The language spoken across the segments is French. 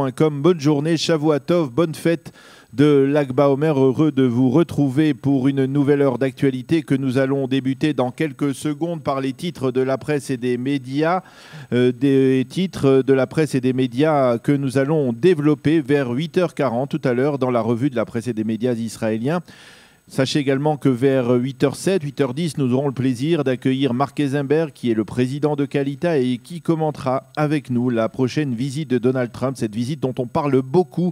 radio-canada.com. Bonne journée, Shavua Tov, bonne fête de Lag Baomer. Heureux de vous retrouver pour une nouvelle heure d'actualité que nous allons débuter dans quelques secondes par les titres de la presse et des médias. Des titres de la presse et des médias que nous allons développer vers 8h40 tout à l'heure dans la revue de la presse et des médias israéliens. Sachez également que vers 8h07, 8h10, nous aurons le plaisir d'accueillir Mark Eisenberg, qui est le président de Kalita et qui commentera avec nous la prochaine visite de Donald Trump, cette visite dont on parle beaucoup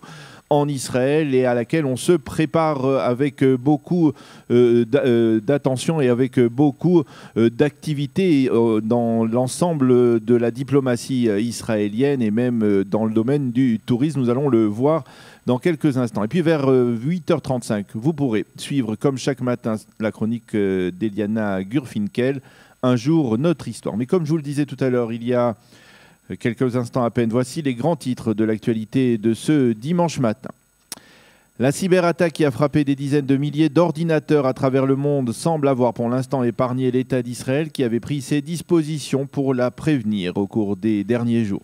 en Israël et à laquelle on se prépare avec beaucoup d'attention et avec beaucoup d'activité dans l'ensemble de la diplomatie israélienne et même dans le domaine du tourisme. Nous allons le voir dans quelques instants. Et puis vers 8h35, vous pourrez suivre comme chaque matin la chronique d'Eliana Gurfinkel, Un jour, notre histoire. Mais comme je vous le disais tout à l'heure, il y a quelques instants à peine, voici les grands titres de l'actualité de ce dimanche matin. La cyberattaque qui a frappé des dizaines de milliers d'ordinateurs à travers le monde semble avoir pour l'instant épargné l'État d'Israël qui avait pris ses dispositions pour la prévenir au cours des derniers jours.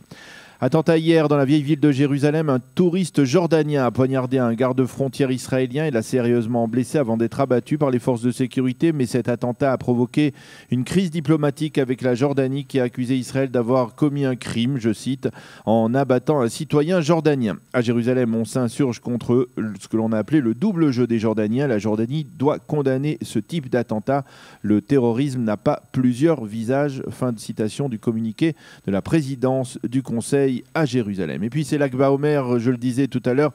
Attentat hier dans la vieille ville de Jérusalem, un touriste jordanien a poignardé un garde-frontière israélien. Il a sérieusement blessé avant d'être abattu par les forces de sécurité. Mais cet attentat a provoqué une crise diplomatique avec la Jordanie qui a accusé Israël d'avoir commis un crime, je cite, en abattant un citoyen jordanien. À Jérusalem, on s'insurge contre ce que l'on a appelé le double jeu des Jordaniens. La Jordanie doit condamner ce type d'attentat. Le terrorisme n'a pas plusieurs visages. Fin de citation du communiqué de la présidence du Conseil à Jérusalem. Et puis c'est Lag Baomer, je le disais tout à l'heure,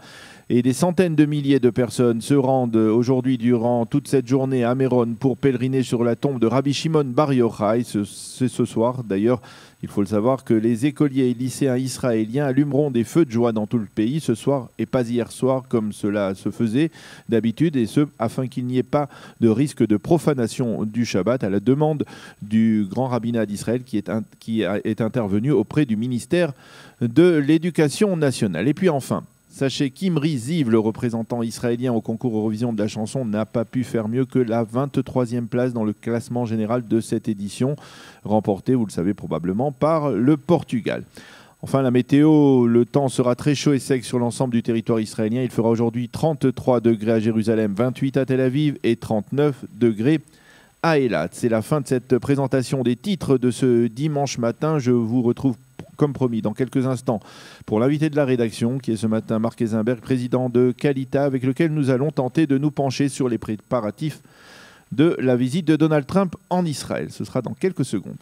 et des centaines de milliers de personnes se rendent aujourd'hui durant toute cette journée à Méron pour pèleriner sur la tombe de Rabbi Shimon Bar Yochai. C'est ce soir d'ailleurs, il faut le savoir, que les écoliers et lycéens israéliens allumeront des feux de joie dans tout le pays ce soir et pas hier soir comme cela se faisait d'habitude, et ce afin qu'il n'y ait pas de risque de profanation du Shabbat, à la demande du grand rabbinat d'Israël qui est intervenu auprès du ministère de l'Éducation nationale. Et puis enfin, sachez qu'Imri Ziv, le représentant israélien au concours Eurovision de la chanson, n'a pas pu faire mieux que la 23e place dans le classement général de cette édition, remportée, vous le savez probablement, par le Portugal. Enfin, la météo, le temps sera très chaud et sec sur l'ensemble du territoire israélien. Il fera aujourd'hui 33 degrés à Jérusalem, 28 à Tel Aviv et 39 degrés à Eilat. C'est la fin de cette présentation des titres de ce dimanche matin. Je vous retrouve comme promis dans quelques instants pour l'invité de la rédaction qui est ce matin Mark Eisenberg, président de Kalita, avec lequel nous allons tenter de nous pencher sur les préparatifs de la visite de Donald Trump en Israël. Ce sera dans quelques secondes.